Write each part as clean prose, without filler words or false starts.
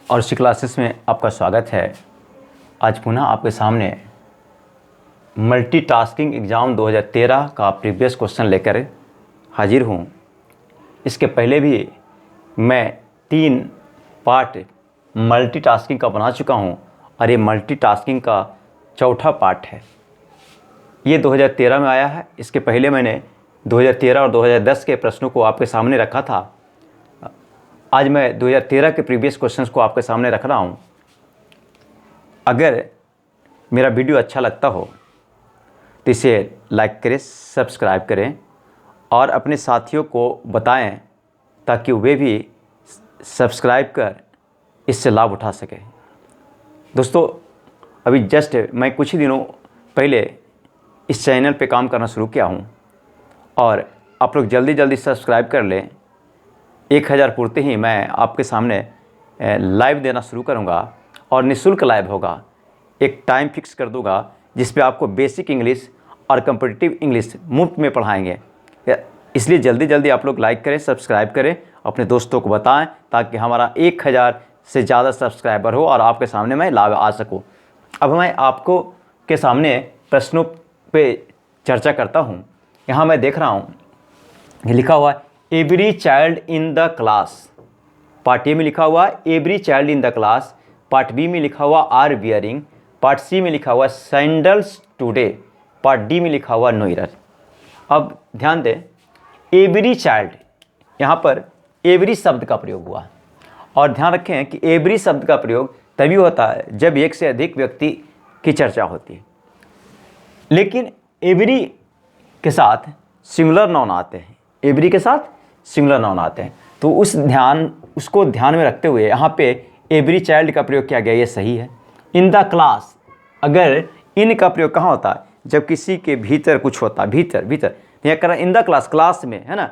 और इसी क्लासेस में आपका स्वागत है। आज पुनः आपके सामने मल्टीटास्किंग एग्ज़ाम 2013 का प्रीवियस क्वेश्चन लेकर हाजिर हूँ। इसके पहले भी मैं 3 पार्ट मल्टीटास्किंग का बना चुका हूँ और ये मल्टीटास्किंग का चौथा पार्ट है। ये 2013 में आया है। इसके पहले मैंने 2013 और 2010 के प्रश्नों को आपके सामने रखा था। आज मैं 2013 के प्रीवियस क्वेश्चंस को आपके सामने रख रहा हूँ। अगर मेरा वीडियो अच्छा लगता हो तो इसे लाइक करें, सब्सक्राइब करें और अपने साथियों को बताएं ताकि वे भी सब्सक्राइब कर इससे लाभ उठा सकें। दोस्तों, अभी जस्ट मैं कुछ ही दिनों पहले इस चैनल पे काम करना शुरू किया हूँ और आप लोग जल्दी सब्सक्राइब कर लें। 1000 पूर्ति ही मैं आपके सामने लाइव देना शुरू करूँगा और निःशुल्क लाइव होगा। एक टाइम फिक्स कर दूँगा जिस पे आपको बेसिक इंग्लिश और कॉम्पिटिटिव इंग्लिश मुफ्त में पढ़ाएंगे। इसलिए जल्दी आप लोग लाइक करें, सब्सक्राइब करें, अपने दोस्तों को बताएं ताकि हमारा 1000 से ज़्यादा सब्सक्राइबर हो और आपके सामने मैं लाइव आ सकूँ। अब मैं आपको के सामने प्रश्नों पे चर्चा करता हूँ। यहाँ मैं देख रहा हूँ लिखा हुआ है every child in the class. Part A में लिखा हुआ है every child in the class. Part B में लिखा हुआ आर वियरिंग। पार्ट सी में लिखा हुआ सैंडल्स टुडे। पार्ट डी में लिखा हुआ नो एरर। अब ध्यान दें, एवरी चाइल्ड, यहाँ पर एवरी शब्द का प्रयोग हुआ और ध्यान रखें कि एवरी शब्द का प्रयोग तभी होता है जब एक से अधिक व्यक्ति की चर्चा होती है। लेकिन एवरी के साथ सिंगुलर नाउन आते हैं। एवरी के साथ सिंगुलर नाउन आते हैं तो उसको ध्यान में रखते हुए यहाँ पे एवरी चाइल्ड का प्रयोग किया गया। ये सही है। इन द क्लास, अगर इन का प्रयोग कहाँ होता है? जब किसी के भीतर कुछ होता है, भीतर यह कर इन द क्लास में, है ना।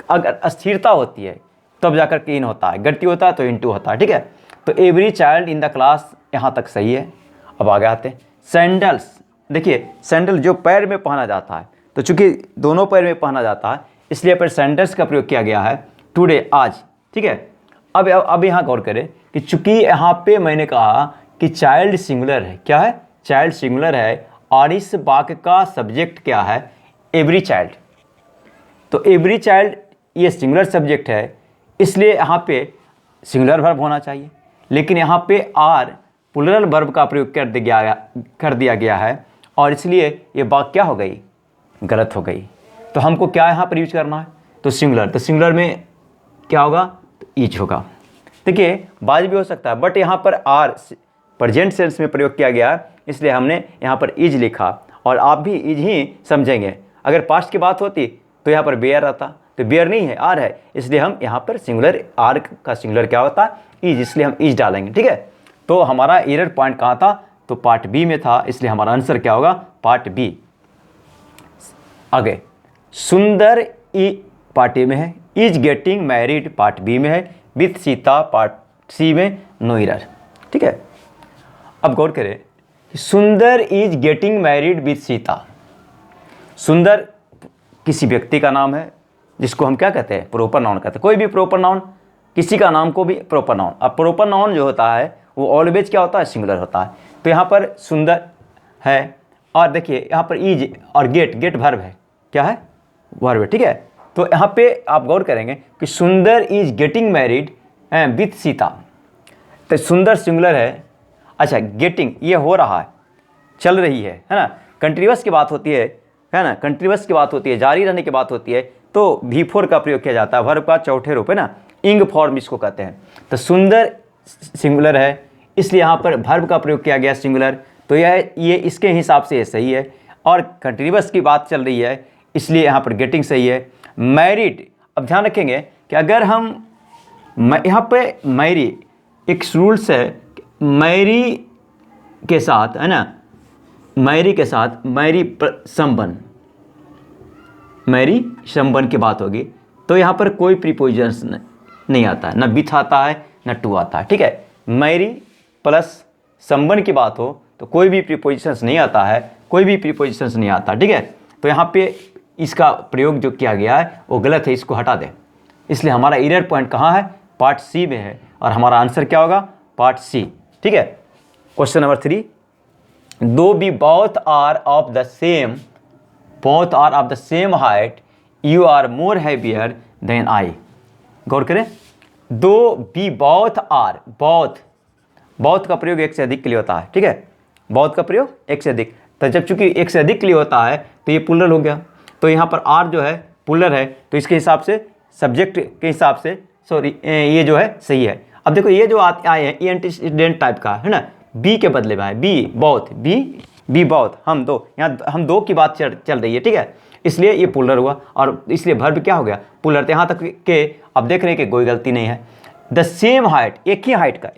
अगर अस्थिरता होती है तब जाकर के इन होता है, गति होता है तो इनटू होता है। ठीक है, तो every child in the class यहाँ तक सही है। अब आगे आते हैं सैंडल्स। देखिए, सैंडल जो पैर में पहना जाता है, तो चूंकि दोनों पैर में पहना जाता है इसलिए पर सैंडल्स का प्रयोग किया गया है टुडे, आज। ठीक है, अब यहाँ गौर करें कि चूंकि यहाँ पे मैंने कहा कि चाइल्ड सिंगुलर है। क्या है? चाइल्ड सिंगुलर है और इस वाक्य का सब्जेक्ट क्या है? Every child. तो एवरी चाइल्ड ये सिंगुलर सब्जेक्ट है, इसलिए यहाँ पे सिंगुलर वर्ब होना चाहिए। लेकिन यहाँ पे आर प्लूरल वर्ब का प्रयोग कर दिया गया है और इसलिए ये वाक्य क्या हो गई? गलत हो गई। तो हमको क्या यहाँ पर यूज करना है? तो सिंगुलर। तो सिंगुलर में क्या होगा? तो ईज होगा। देखिए, बाज भी हो सकता है बट यहाँ पर आर प्रेजेंट सेंस में प्रयोग किया गया है इसलिए हमने यहाँ पर इज लिखा और आप भी इज ही समझेंगे। अगर पास्ट की बात होती तो यहाँ पर बेयर आता, तो बेयर नहीं है, आर है, इसलिए हम यहाँ पर सिंगुलर, आर का सिंगुलर क्या होता है? इज, इसलिए हम इज डालेंगे। ठीक है, तो हमारा एरर पॉइंट कहाँ था? तो पार्ट बी में था, इसलिए हमारा आंसर क्या होगा? Part B. आगे सुंदर पार्ट ए में है, is getting married part B में है, विथ सीता पार्ट सी में, नो एरर। ठीक है, अब गौर करें, सुंदर is getting married with Sita. सुंदर किसी व्यक्ति का नाम है जिसको हम क्या कहते हैं? प्रॉपर नाउन कहते हैं। कोई भी प्रॉपर नाउन, किसी का नाम को भी प्रॉपर नाउन। अब प्रॉपर नाउन जो होता है वो ऑलवेज क्या होता है? सिंगुलर होता है। तो यहाँ पर सुंदर है और देखिए यहाँ पर इज और गेट वर्ब है। क्या है? वर्ब है। ठीक है, तो यहाँ पे आप गौर करेंगे कि सुंदर is getting married with Sita. तो सुंदर सिंगुलर है। अच्छा, गेटिंग ये हो रहा है, चल रही है ना। कंटिन्यूअस की बात होती है ना, कंटिन्यूअस की बात होती है, जारी रहने की बात होती है तो V4 का प्रयोग किया जाता है, वर्ब का चौथे रूप है ना, इंग फॉर्म इसको कहते हैं। तो सुंदर सिंगुलर है इसलिए यहाँ पर वर्ब का प्रयोग किया गया सिंगुलर। तो ये इसके हिसाब से ये सही है और कंटिन्यूअस की बात चल रही है इसलिए यहाँ पर गेटिंग सही है। मैरिड, अब ध्यान रखेंगे कि अगर हम यहाँ पे मैरी, एक रूल्स है, मैरी के साथ, है ना, मैरी के साथ मैरी संबंध की बात होगी तो यहाँ पर कोई प्रीपोजिशन नहीं आता है, ना विथ आता है ना टू आता है। ठीक है, मैरी प्लस संबंध की बात हो तो कोई भी प्रीपोजिशंस नहीं आता है, कोई भी प्रीपोजिशंस नहीं आता। ठीक है, तो यहाँ पे इसका प्रयोग जो किया गया है वो गलत है, इसको हटा दें। इसलिए हमारा एरर पॉइंट कहाँ है? पार्ट सी में है और हमारा आंसर क्या होगा? Part C. ठीक है, क्वेश्चन नंबर 3, दो B both are of the same height, you are more heavier than I. गौर करें, दो बी बोथ आर, बोथ का प्रयोग एक से अधिक के लिए होता है। ठीक है, बोथ का प्रयोग एक से अधिक, तो जब चूंकि एक से अधिक के लिए होता है तो ये प्लूरल हो गया, तो यहाँ पर आर जो है प्लूरल है, तो इसके हिसाब से सब्जेक्ट के हिसाब से सॉरी ये जो है सही है। अब देखो ये जो आए हैं ये एंटीसीडेंट टाइप का है ना, बी के बदले में है बी बोथ, हम दो, यहाँ हम दो की बात चल रही है। ठीक है, इसलिए ये प्लूरल हुआ और इसलिए वर्ब क्या हो गया, प्लूरल। यहाँ तक के अब देख रहे हैं कि कोई गलती नहीं है। द सेम हाइट, एक ही हाइट का,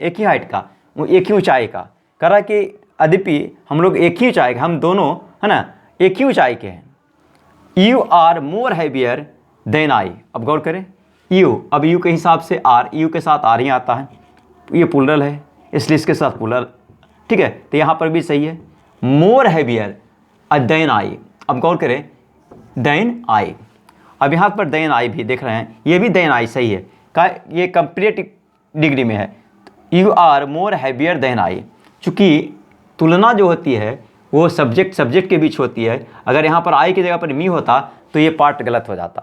एक ही ऊंचाई का, कह रहा कि यद्यपि हम लोग एक ही ऊंचाई के, हम दोनों है ना एक ही ऊंचाई के हैं। You are more heavier than I. अब गौर करें, यू, अब यू के हिसाब से आर, यू के साथ आर ही आता है, ये प्लूरल है इसलिए इसके साथ प्लूरल। ठीक है, तो यहाँ पर भी सही है, मोर हैवियर देन आई। अब गौर करें, देन आई, अब यहाँ पर देन आई भी देख रहे हैं, ये भी देन आई सही है, का ये कंपैरेटिव डिग्री में है। You are more heavier than I, चूँकि तुलना जो होती है वो सब्जेक्ट के बीच होती है। अगर यहाँ पर आई की जगह पर मी होता तो ये पार्ट गलत हो जाता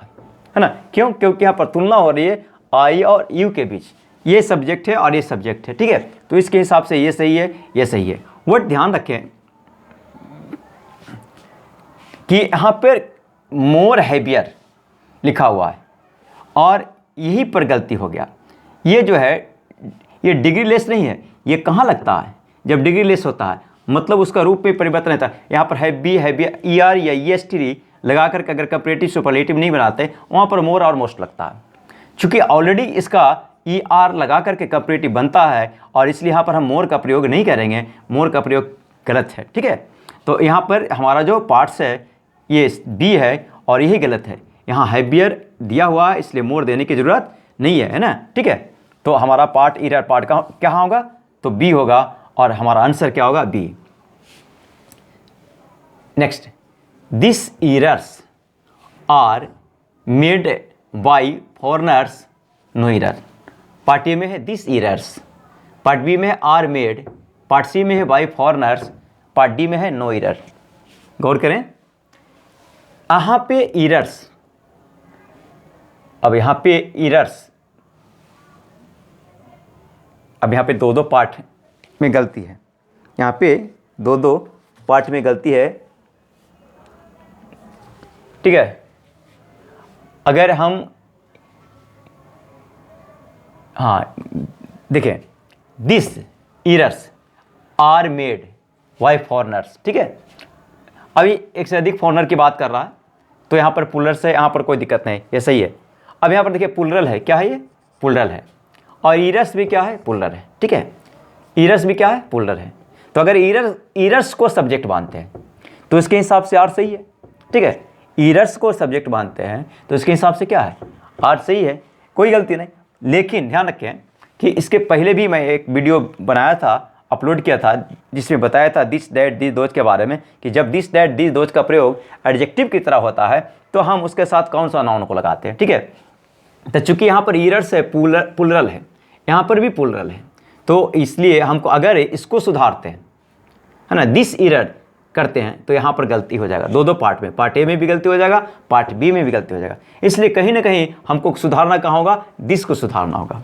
है ना, क्यों? क्योंकि यहाँ पर तुलना हो रही है आई और यू के बीच, ये सब्जेक्ट है और ये सब्जेक्ट है। ठीक है, तो इसके हिसाब से ये सही है, ये सही है। वो ध्यान रखें कि यहाँ पर मोर हैवियर लिखा हुआ है और यहीं पर गलती हो गया। ये जो है ये डिग्री लेस नहीं है, ये कहाँ लगता है? जब डिग्री लेस होता है मतलब उसका रूप में परिवर्तन रहता है। यहाँ पर हैवियर ई आर या ई एस टी लगा करके अगर कंपैरेटिव सुपरलेटिव नहीं बनाते वहाँ पर मोर और मोस्ट लगता है। चूँकि ऑलरेडी इसका ई आर लगा करके कंपैरेटिव बनता है और इसलिए यहाँ पर हम मोर का प्रयोग नहीं करेंगे, मोर का प्रयोग गलत है। ठीक है, तो यहाँ पर हमारा जो पार्ट्स है ये बी है और यही गलत है। यहाँ हैवियर दिया हुआ है इसलिए मोर देने की ज़रूरत नहीं है, है ना। ठीक है, तो हमारा पार्ट ईरर पार्ट का क्या होगा, तो बी होगा और हमारा आंसर क्या होगा, B. Next, this errors are made by foreigners, no error. Part A में है दिस ईरर्स, पार्ट बी में है आर मेड, पार्ट सी में है बाय फॉरेनर्स, पार्ट डी में है नो ईरर। गौर करें, यहाँ पे ईरर्स, अब यहाँ पे ईरर्स, अब यहाँ पे दो पार्ट में गलती है, यहाँ पे दो पार्ट में गलती है। ठीक है, अगर हम हाँ देखें, this errors are made by foreigners. ठीक है, अभी एक से अधिक फॉरेनर की बात कर रहा है तो यहाँ पर प्लूरल से यहाँ पर कोई दिक्कत नहीं, ये सही है। अब यहाँ पर देखिए प्लूरल है, क्या है ये, प्लूरल है, और ईरर्स भी क्या है, प्लूरल है। ठीक है, ईरर्स भी क्या है, प्लूरल है। तो अगर ईरर्स को सब्जेक्ट मानते हैं तो इसके हिसाब से आर सही है। ठीक है, ईरर्स को सब्जेक्ट मानते हैं तो इसके हिसाब से क्या है, आर सही है, कोई गलती नहीं। लेकिन ध्यान रखें कि इसके पहले भी मैं एक वीडियो बनाया था, अपलोड किया था, जिसमें बताया था दिस दैट दिस दोज के बारे में, कि जब दिस दैट दिस दोज का प्रयोग एडजेक्टिव की तरह होता है तो हम उसके साथ कौन सा नाउन को लगाते हैं। ठीक है, तो चूंकि यहाँ पर ईरर्स है, प्लूरल है, यहाँ पर भी प्लूरल है, तो इसलिए हमको अगर इसको सुधारते हैं, है ना, दिस ईरर करते हैं तो यहाँ पर गलती हो जाएगा। दो पार्ट में, पार्ट ए में भी गलती हो जाएगा, पार्ट बी में भी गलती हो जाएगा। इसलिए कहीं ना कहीं हमको सुधारना कहाँ होगा, दिस को सुधारना होगा।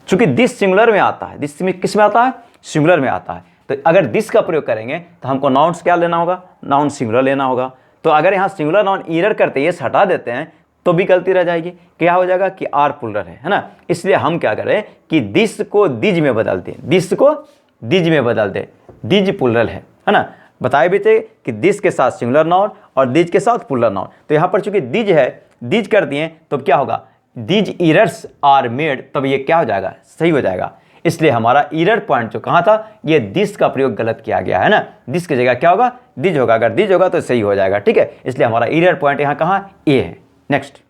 चूंकि दिस सिंगुलर में आता है, दिस में किस में आता है, सिंगुलर में आता है। तो अगर दिस का प्रयोग करेंगे तो हमको नाउन्स क्या लेना होगा, नाउन सिंगुलर लेना होगा। तो अगर यहाँ सिंगुलर नाउन ईरर करते ये हटा देते हैं तो भी गलती रह जाएगी, क्या हो जाएगा कि आर प्लूरल है ना। इसलिए हम क्या करें कि दिस को दिज में बदल दें, दिस को दिज में बदल दें, दिज प्लूरल है ना। बताए भी थे कि दिस के साथ सिंगुलर नाउन और दिज के साथ प्लूरल नाउन, तो यहाँ पर चूंकि दिज है, दिज कर दिए तो क्या होगा, दिज ईरर्स आर मेड, तब ये क्या हो जाएगा, सही हो जाएगा। इसलिए हमारा ईरर पॉइंट जो कहाँ था, ये दिस का प्रयोग गलत किया गया है ना। दिस की जगह क्या होगा, दिज होगा, अगर दिज होगा तो सही हो जाएगा। ठीक है, इसलिए हमारा ईरर पॉइंट यहाँ कहाँ, ए है। Next,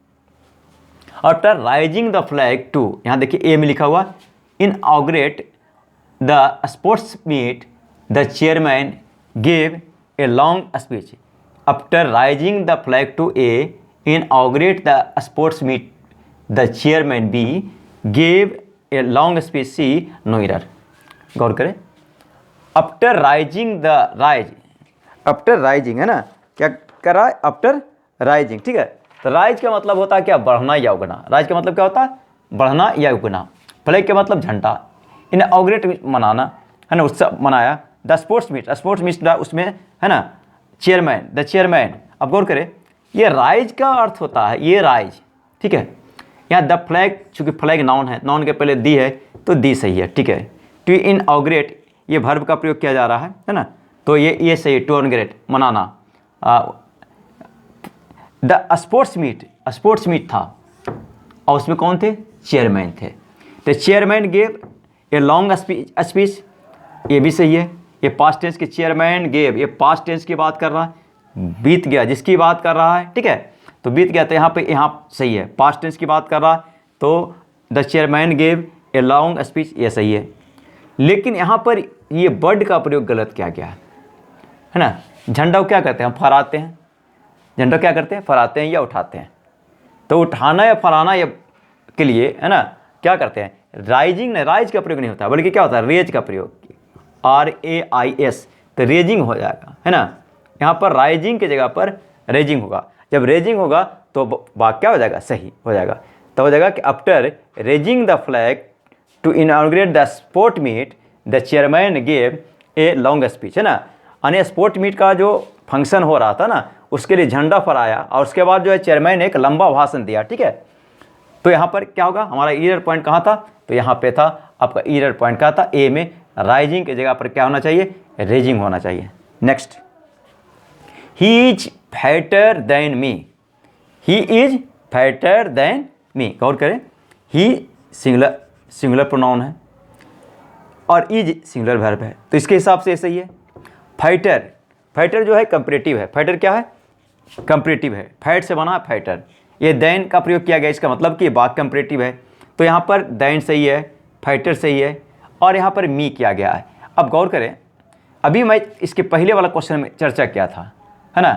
after raising the flag to, यहाँ देखिए ए में लिखा हुआ, inaugurate the sports meet the chairman gave a long speech. After raising the flag to A, inaugurate the sports meet the chairman B, gave a long speech C, no error. गौर करें, after raising the rise, after raising है ना, क्या कर रहा है, after rising, ठीक है। तो राइज का मतलब होता है क्या, बढ़ना या उगना। राइज का मतलब क्या होता है, बढ़ना या उगना। फ्लैग का मतलब झंडा। इनऑग्रेट मनाना है ना, उत्सव मनाया। The sports meet, sports meet उसमें है ना चेयरमैन, द चेयरमैन। अब गौर करें, ये राइज का अर्थ होता है, ये राइज, ठीक है। यहाँ द फ्लैग, चूंकि फ्लैग नाउन है, नाउन के पहले दी है तो दी सही है, ठीक है। टू इनऑग्रेट, ये वर्ब का प्रयोग किया जा रहा है ना, तो ये सही है, टू इनऑग्रेट मनाना। द स्पोर्ट्स मीट था, और उसमें कौन थे, चेयरमैन थे। तो chairman gave a long speech, ये भी सही है। ये पास्ट टेंस के चेयरमैन गेव, ये पास्ट टेंस की बात कर रहा है, बीत गया जिसकी बात कर रहा है, ठीक है। तो बीत गया, तो यहाँ सही है, पास्ट टेंस की बात कर रहा है, तो the chairman gave a long speech, ये सही है। लेकिन यहाँ पर ये वर्ड का प्रयोग गलत किया गया है ना। झंडा को क्या करते हैं, हम फहराते हैं। झंडा क्या करते हैं, फहराते हैं या उठाते हैं। तो उठाना या फहराना या के लिए है ना क्या करते हैं, राइजिंग ने, राइज का प्रयोग नहीं होता, बल्कि क्या होता है, रेज का प्रयोग, RAIS, तो रेजिंग हो जाएगा है ना। यहाँ पर राइजिंग की जगह पर रेजिंग होगा। जब रेजिंग होगा तो वाक्य क्या हो जाएगा, सही हो जाएगा। तो हो जाएगा कि after raising the flag to inaugurate the sport meet the chairman gave a long speech, है ना। यानी स्पोर्ट मीट का जो फंक्शन हो रहा था ना, उसके लिए झंडा फहराया, और उसके बाद जो है चेयरमैन ने एक लंबा भाषण दिया, ठीक है। तो यहाँ पर क्या होगा, हमारा ईरर पॉइंट कहाँ था, तो यहाँ पे था आपका ईरर पॉइंट क्या था, ए में राइजिंग की जगह पर क्या होना चाहिए, रेजिंग होना चाहिए। Next, he is fatter than me, he is fatter than me. गौर करें, ही सिंगुलर प्रोनाउन है और इज सिंगुलर वर्ब है, तो इसके हिसाब से सही है। फाइटर जो है कंपैरेटिव है, फाइटर क्या है, कंपैरेटिव है, फैट से बना फाइटर। ये देन का प्रयोग किया गया, इसका मतलब कि बात कंपैरेटिव है, तो यहाँ पर देन सही है, फाइटर सही है, और यहाँ पर मी किया गया है। अब गौर करें, अभी मैं इसके पहले वाला क्वेश्चन में चर्चा किया था, है ना,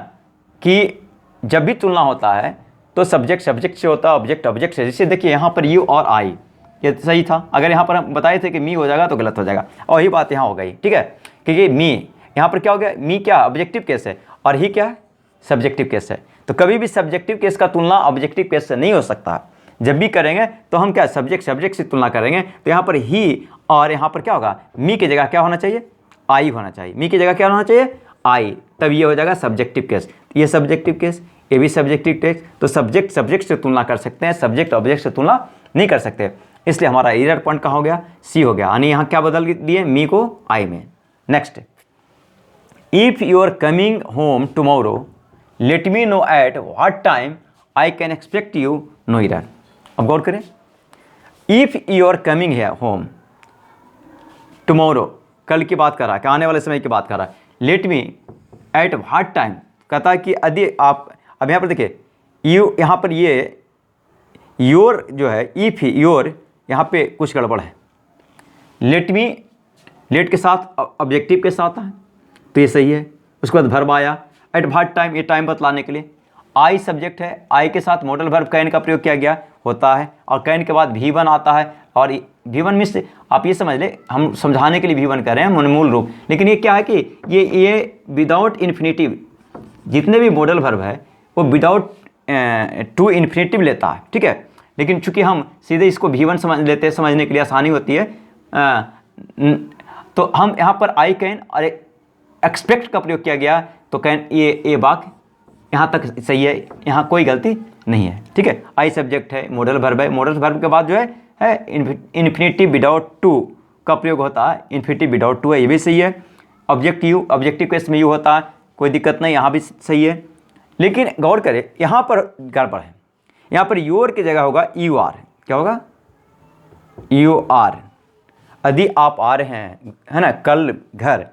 कि जब भी तुलना होता है तो सब्जेक्ट सब्जेक्ट से होता है, ऑब्जेक्ट ऑब्जेक्ट से। जैसे देखिए यहाँ पर यू और आई, ये सही था। अगर यहाँ पर हम बताए थे कि मी हो जाएगा तो गलत हो जाएगा, और यही बात यहाँ हो गई, ठीक है। क्योंकि मी यहाँ पर क्या हो गया, मी क्या ऑब्जेक्टिव केस है, और ही क्या है, सब्जेक्टिव केस है। तो कभी भी सब्जेक्टिव केस का तुलना ऑब्जेक्टिव केस से नहीं हो सकता। जब भी करेंगे तो हम क्या, सब्जेक्ट से तुलना करेंगे। तो यहाँ पर ही, और यहाँ पर क्या होगा, मी की जगह क्या होना चाहिए, आई होना चाहिए। मी की जगह क्या होना चाहिए, आई, तब ये हो जाएगा सब्जेक्टिव केस। ये सब्जेक्टिव केस, ये भी सब्जेक्टिव केस। तो सब्जेक्ट से तुलना कर सकते हैं, सब्जेक्ट ऑब्जेक्ट से तुलना नहीं कर सकते। इसलिए हमारा एरर पॉइंट कहाँ हो गया, सी हो गया। यानी यहाँ क्या बदल दिए, मी को आई में। Next, if you are coming home tomorrow let me know at what time I can expect you, no error. अब गौर करें, इफ़ यू आर कमिंग है होम टुमारो, कल की बात कर रहा है, आने वाले समय की बात कर रहा है। Let me at what time, कहता है कि यदि आप, अब यहाँ पर देखिए यू, यहाँ पर ये योर जो है, इफ़ योर, यहाँ पे कुछ गड़बड़ है। लेट मी, लेट के साथ ऑब्जेक्टिव के साथ है, तो ये सही है। उसके बाद वर्ब आया, एट व्हाट टाइम, ये टाइम बतलाने के लिए। आई सब्जेक्ट है, आई के साथ मॉडल वर्ब कैन का प्रयोग किया गया होता है, और कैन के बाद V1 आता है, और V1 मीन्स आप ये समझ ले, हम समझाने के लिए V1 कर रहे हैं मूल रूप। लेकिन ये क्या है कि ये विदाउट इन्फिनेटिव, जितने भी मॉडल वर्ब है वो विदाउट टू इन्फिनेटिव लेता है, ठीक है। लेकिन चूंकि हम सीधे इसको V1 समझ लेते हैं, समझने के लिए आसानी होती है, तो हम यहाँ पर आई कैन और एक्सपेक्ट का प्रयोग किया गया, तो कैन, ये वाक्य यहाँ तक सही है, यहाँ कोई गलती नहीं है, ठीक है। आई सब्जेक्ट है, मॉडल वर्ब है, मॉडल वर्ब के बाद जो है इन्फिनेटिव विदाउट टू का प्रयोग होता है, इन्फिनेटिव विदाउट टू है, ये भी सही है। ऑब्जेक्ट यू, ऑब्जेक्टिव केस में यू होता है, कोई दिक्कत नहीं, यहाँ भी सही है। लेकिन गौर करें, यहाँ पर गड़बड़ है, यहाँ पर योर की जगह होगा यू आर। क्या होगा, यू आर। यदि आप आ रहे हैं, है ना, कल घर,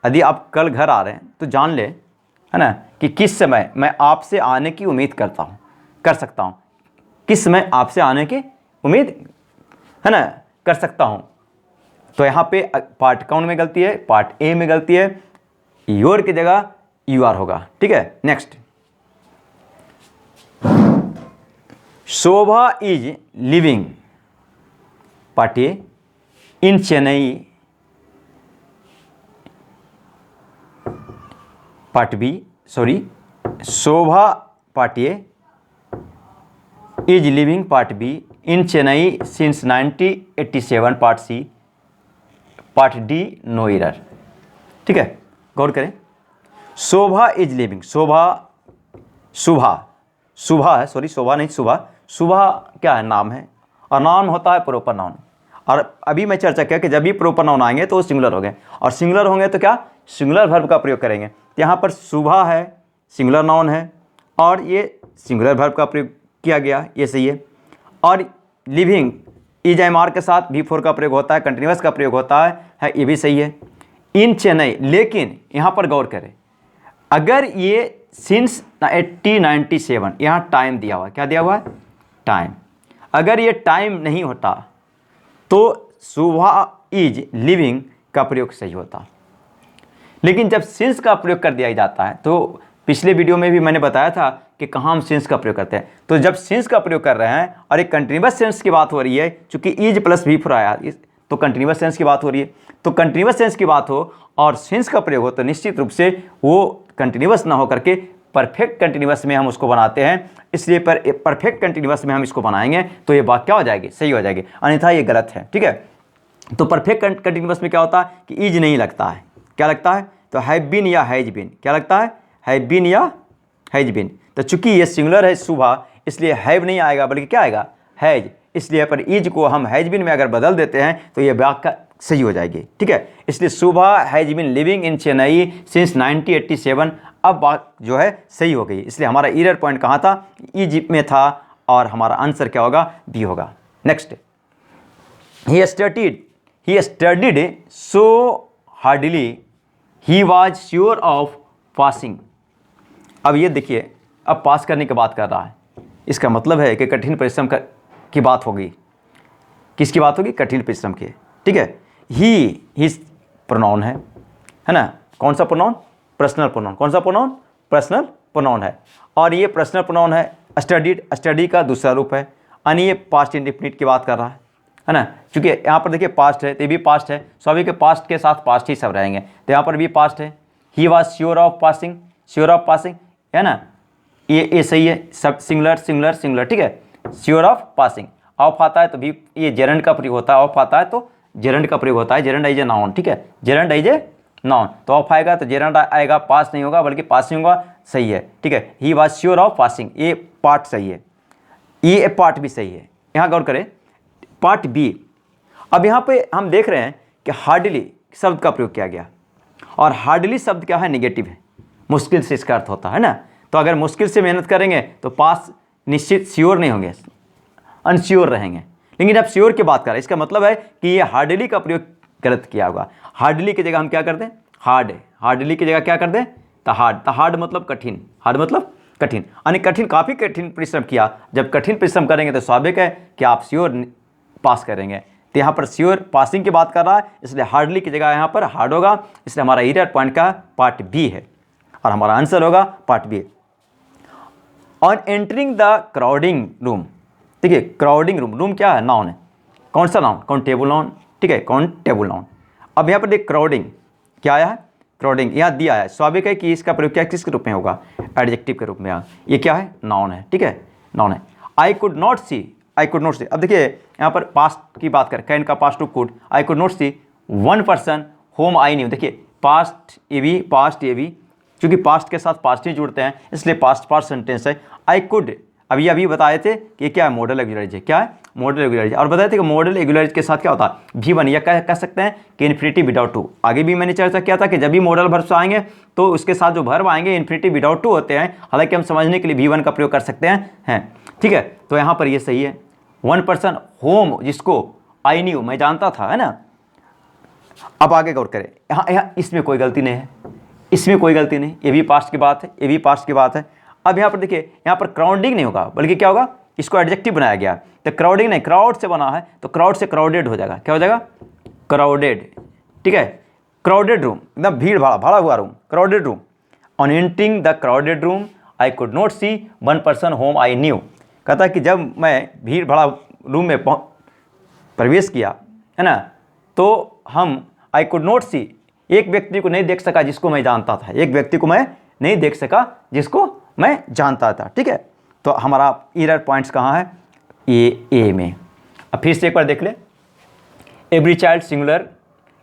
यदि आप कल घर आ रहे हैं तो जान ले, है ना, कि किस समय मैं आपसे आने की उम्मीद कर सकता हूँ, किस समय आपसे आने की उम्मीद, है ना, कर सकता हूँ। तो यहाँ पे पार्ट कौन में गलती है, पार्ट ए में गलती है, योर की जगह यू आर होगा, ठीक है। Next, Shobha is living, part A, in Chennai part B, sorry, Shobha Patiye is living part B in Chennai since 1987, part C, part D no error. ठीक है, गौर करें। शोभा इज लिविंग, शोभा, शुभा है, सॉरी शोभा नहीं, शुभा क्या है, नाम है, और नाम होता है प्रॉपर नाउन। और अभी मैं चर्चा किया कि जब भी प्रॉपर नाउन आएंगे तो सिंगुलर हो गए, और सिंगुलर होंगे तो क्या, सिंगुलर वर्ब का प्रयोग करेंगे। तो यहाँ पर शुभा है, सिंगुलर नाउन है, और ये सिंगुलर वर्ब का प्रयोग किया गया, ये सही है। और लिविंग इज एम आर के साथ V4 का प्रयोग होता है, कंटिन्यूअस का प्रयोग होता है, ये भी सही है। इन चेन्नई, लेकिन यहाँ पर गौर करें, अगर ये सिंस 1897, यहाँ टाइम दिया हुआ है, क्या दिया हुआ है, टाइम, अगर ये टाइम नहीं होता तो शुभा इज लिविंग का प्रयोग सही होता। लेकिन जब सिंस का प्रयोग कर दिया जाता है, तो पिछले वीडियो में भी मैंने बताया था कि कहाँ हम सिंस का प्रयोग करते हैं। तो जब सिंस का प्रयोग कर रहे हैं और एक कंटिन्यूअस सेंस की बात हो रही है, चूंकि इज प्लस V4 आया, तो कंटिन्यूअस सेंस की बात हो रही है। तो कंटिन्यूअस सेंस की बात हो और सिंस का प्रयोग हो तो निश्चित रूप से वो कंटिन्यूअस ना हो करके परफेक्ट कंटिन्यूअस में हम उसको बनाते हैं। इसलिए परफेक्ट कंटिन्यूअस में हम इसको बनाएंगे तो ये बात क्या हो जाएगी, सही हो जाएगी, अन्यथा ये गलत है। ठीक है, तो परफेक्ट कंटिन्यूअस में क्या होता है कि इज नहीं लगता है, क्या लगता है, तो हैव बीन या हैज बीन, क्या लगता है, हैव बीन या हैज बीन। तो चूंकि ये सिंगुलर है शुभा, इसलिए हैव नहीं आएगा बल्कि क्या आएगा, हैज। इसलिए पर इज को हम हैज बीन में अगर बदल देते हैं तो ये वाक्य सही हो जाएगी। ठीक है, इसलिए Shubha has been living in Chennai since 1987, अब बात जो है सही हो गई। इसलिए हमारा एरर पॉइंट कहाँ था, इज में था, और हमारा आंसर क्या होगा, बी होगा। Next, he studied so hardly he was sure of passing. अब ये देखिए, अब पास करने की बात कर रहा है, इसका मतलब है कि कठिन परिश्रम की बात होगी। किसकी बात होगी, कठिन परिश्रम की। ठीक है, ही प्रोनाउन है ना, कौन सा प्रोनाउन, पर्सनल प्रोनाउन, कौन सा प्रोनाउन, पर्सनल प्रोनाउन है, और ये पर्सनल प्रोनाउन है। स्टडीड, स्टडी का दूसरा रूप है, यानी ये पास्ट इंडेफिनिट की बात कर रहा है ना, क्योंकि यहाँ पर देखिए पास्ट है तो ये भी पास्ट है, स्वाभाविक के पास्ट के साथ पास्ट ही सब रहेंगे, तो यहाँ पर भी पास्ट है। He was sure of passing, sure of passing है ना, ये सही है, सब सिंगुलर सिंगुलर सिंगुलर। ठीक है, श्योर ऑफ पासिंग, ऑफ आता है तो भी ये जेरेंड का प्रयोग होता है, ऑफ आता है तो जेरेंड का प्रयोग होता है, जेरेंड एज ए नाउन। ठीक है, जेरेंड एज ए नाउन, तो ऑफ आएगा तो जेरेंड आएगा, पास नहीं होगा बल्कि पासिंग होगा, सही है। ठीक है, he was sure of passing, ये पार्ट सही है, ये पार्ट भी सही है। यहाँ गौर करें, पार्ट बी, अब यहाँ पे हम देख रहे हैं कि हार्डली शब्द का प्रयोग किया गया, और हार्डली शब्द क्या है, नेगेटिव है, मुश्किल से इसका अर्थ होता है ना। तो अगर मुश्किल से मेहनत करेंगे तो पास निश्चित श्योर नहीं होंगे, अनश्योर रहेंगे। लेकिन अब श्योर की बात करें, इसका मतलब है कि ये हार्डली का प्रयोग गलत किया होगा। हार्डली की जगह हम क्या कर दें, हार्ड, हार्डली की जगह क्या कर दें, तो हार्ड मतलब कठिन, हार्ड मतलब कठिन, यानी कठिन, काफ़ी कठिन परिश्रम किया। जब कठिन परिश्रम करेंगे तो स्वाभाविक है कि आप श्योर पास करेंगे। तो यहाँ पर श्योर पासिंग की बात कर रहा है, इसलिए हार्डली की जगह यहाँ पर हार्ड होगा, इसलिए हमारा एरर पॉइंट का पार्ट बी है, और हमारा आंसर होगा part B. On entering the crowding room, देखिए क्राउडिंग रूम, रूम क्या है, नाउन है, कौन सा नाउन, काउंटेबल नाउन। ठीक है, काउंटेबल नाउन। अब यहाँ पर देख क्राउडिंग क्या आया है, क्राउडिंग यहाँ दिया है, स्वाभाविक है कि इसका प्रयोग क्या किसके रूप में होगा, एडजेक्टिव के रूप में। ये क्या है, नाउन है। ठीक है, नाउन है। I could not see, I could not see, अब देखिए यहाँ पर पास्ट की बात करें, कैन का past to could, I could not see one person whom I knew. देखिए पास्ट ये भी, पास्ट ये भी, क्योंकि पास्ट के साथ पास्ट ही जुड़ते हैं, इसलिए पास्ट सेंटेंस है। आई कुड, अभी बताए थे कि ये क्या है, मॉडल रेगुलराइज है, क्या है, मॉडल रेगुलराइज। और बताए थे कि मॉडल रेगुलराइज के साथ क्या होता है, V1, या कह सकते हैं कि इन्फिनिटिव विदाउट टू। आगे भी मैंने चर्चा किया था कि जब भी मॉडल वर्ब्स आएंगे तो उसके साथ जो वर्ब आएंगे इन्फिनिटिव विदाउट टू होते हैं, हालांकि हम समझने के लिए V1 का प्रयोग कर सकते हैं। ठीक है, तो यहाँ पर ये सही है। वन पर्सन होम, जिसको आई न्यू, मैं जानता था, है ना। अब आगे गौर करें, यहाँ इसमें कोई गलती नहीं है, इसमें कोई गलती नहीं, ये भी पास्ट की बात है, ये भी पास्ट की बात है। अब यहाँ पर देखिए, यहाँ पर क्राउडिंग नहीं होगा बल्कि क्या होगा, इसको एडजेक्टिव बनाया गया, तो क्राउडिंग नहीं, क्राउड से बना है तो क्राउड से क्राउडेड हो जाएगा, क्या हो जाएगा, क्राउडेड। ठीक है, क्राउडेड रूम, एकदम भीड़ भाड़ा हुआ room, crowded room. On entering the crowded room I could not see one person whom I knew. कहता है कि जब मैं भीड़ भाड़ा रूम में प्रवेश किया, है ना, तो हम आई कुड नॉट सी, एक व्यक्ति को नहीं देख सका जिसको मैं जानता था, एक व्यक्ति को मैं नहीं देख सका जिसको मैं जानता था। ठीक है, तो हमारा एरर पॉइंट्स कहाँ है, ए में। अब फिर से एक बार देख ले, एवरी चाइल्ड सिंगुलर,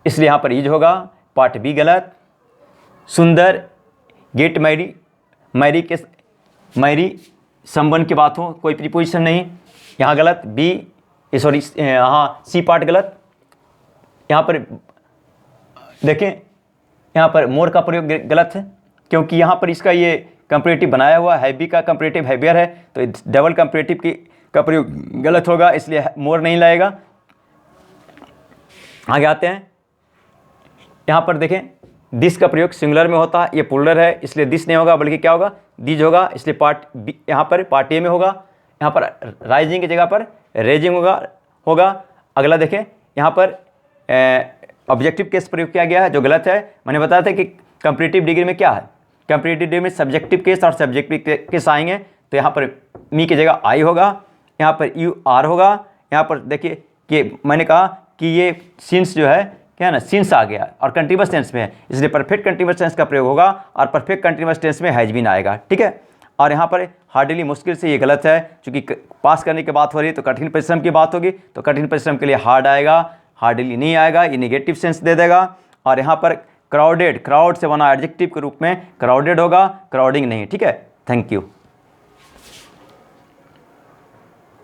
इसलिए यहाँ पर इज होगा, पार्ट बी गलत। सुंदर गेट मैरी, मैरी संबंध की बात हो, कोई प्रीपोजिशन नहीं, यहाँ गलत। बी सॉरी हाँ सी पार्ट गलत। यहाँ पर देखें, यहाँ पर मोर का प्रयोग गलत है, क्योंकि यहाँ पर इसका ये कंपैरेटिव बनाया हुआ है, बी का कंपैरेटिव हैवियर है, तो डबल कंपैरेटिव का प्रयोग गलत होगा, इसलिए मोर नहीं लाएगा। आगे आते हैं, यहाँ पर देखें दिस का प्रयोग सिंगुलर में होता है, ये प्लूरल है, इसलिए दिस नहीं होगा, बल्कि क्या होगा, दीज होगा, इसलिए पार्ट बी यहाँ पर पार्ट ए में होगा। यहाँ पर राइजिंग की जगह पर रेजिंग होगा। अगला देखें, यहाँ पर ऑब्जेक्टिव केस प्रयोग किया गया है, जो गलत है। मैंने बताया था कि कंपैरेटिव डिग्री में क्या है, कंपैरेटिव डिग्री में सब्जेक्टिव केस और सब्जेक्टिव केस आएंगे, तो यहाँ पर मी की जगह आई होगा, यहाँ पर यू आर होगा। यहाँ पर देखिए कि मैंने कहा कि ये सिंस जो है क्या है ना, सिंस आ गया और कंटीन्यूअस टेंस में है, इसलिए परफेक्ट कंटीन्यूअस टेंस का प्रयोग होगा और परफेक्ट कंटीन्यूअस टेंस में हैज बीन आएगा। ठीक है, और यहाँ पर हार्डली मुश्किल से ये गलत है, क्योंकि पास करने की बात हो रही है तो कठिन परिश्रम की बात होगी, तो कठिन परिश्रम के लिए हार्ड आएगा, हार्डली नहीं आएगा, ये नेगेटिव सेंस दे देगा। और यहाँ पर क्राउडेड, क्राउड से बना एडजेक्टिव के रूप में क्राउडेड होगा, क्राउडिंग नहीं। ठीक है, थैंक यू।